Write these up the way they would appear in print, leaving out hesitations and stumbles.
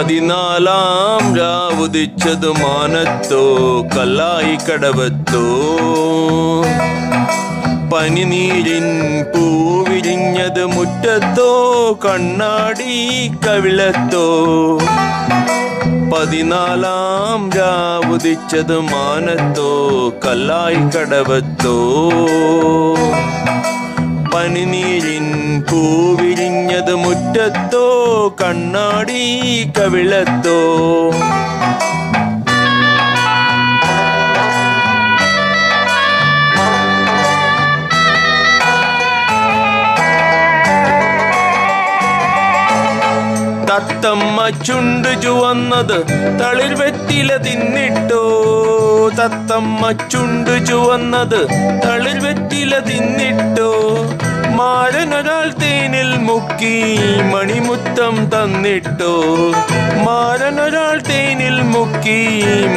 പതിനാലാം രാവുദിച്ചതു മാനത്തോ കല്ലായി കടവത്തോ പനിനീരിൻ പൂവിരിഞ്ഞത് മുറ്റത്തോ കണ്ണാടി കവിളത്തോ പതിനാലാം രാവുദിച്ചത് മാനത്തോ കല്ലായി കടവത്തോ പനിനീരിൻ പൂവിരിഞ്ഞത് മുറ്റത്തോ കണ്ണാടി കവിളത്തോ തത്തമ്മ ചുണ്ട് ചുവന്നത് തളിർ വെറ്റില തിന്നിട്ടോ തത്തമ്മ ചുണ്ട് ചുവന്നത് തളിർ വെറ്റില തിന്നിട്ടോ മാരനൊരാൾ തേനിൽ മുക്കി മണിമുത്തം തന്നിട്ടോ മാരനൊരാൾ തേനിൽ മുക്കി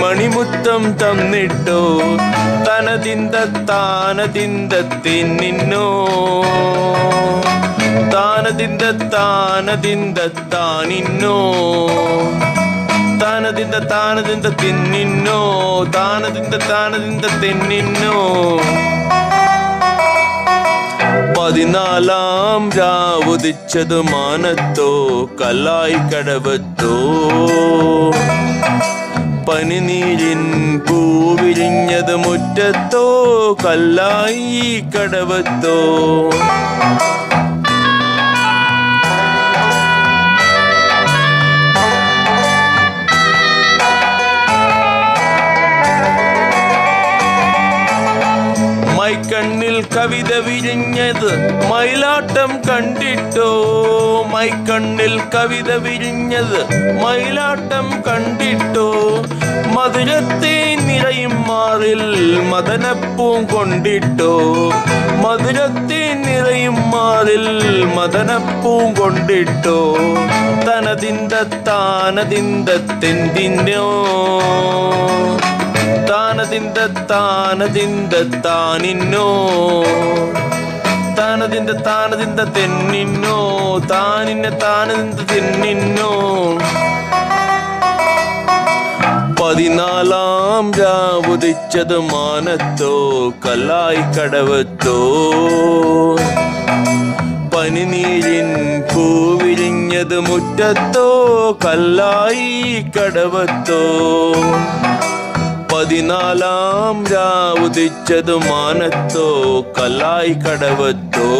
മണിമുത്തം തന്നിട്ടോ തനതിന്ത താനതിന്തത്തിന്നോ താനതിന്ത താനതിന്ത താനിന്നോ താനതിന്ത താനതിന്ത തിന്നിന്നോ താനതിന്ത താനതിന്ത തിന്നിന്നോ പതിനാലാം രാവുദിച്ചതു മാനത്തോ കല്ലായി കടവത്തോ പനിനീരിൻ പൂവിരിഞ്ഞത് മുറ്റത്തോ കല്ലായി കടവത്തോ മൈക്കണ്ണിൽ കവിത വിരിഞ്ഞത് മയിലാട്ടം കണ്ടിട്ടോ മൈക്കണ്ണിൽ കവിത വിരിഞ്ഞത് മയിലാട്ടം കണ്ടിട്ടോ മധുരത്തെ നിറയും മാറിൽ മദനപ്പൂം കൊണ്ടിട്ടോ മധുരത്തെ നിറയും മാറിൽ മദനപ്പൂം കൊണ്ടിട്ടോ തനതിന്ത താനതിന്തത്തെന്തിനോ താനതിന്ത താനതിന്ത താനിന്നോ താനതിന്ത താനതിന്ത തെന്നിന്നോ താനിന്ന താനതിന്ത തെന്നിന്നോ പതിനാലാം രാവുദിച്ചത് മാനത്തോ കല്ലായി കടവത്തോ പനിനീരിൻ പൂവിരിഞ്ഞത് മുറ്റത്തോ കല്ലായി കടവത്തോ പതിനാലാം രാവുദിച്ചതു മാനത്തോ കല്ലായി കടവത്തോ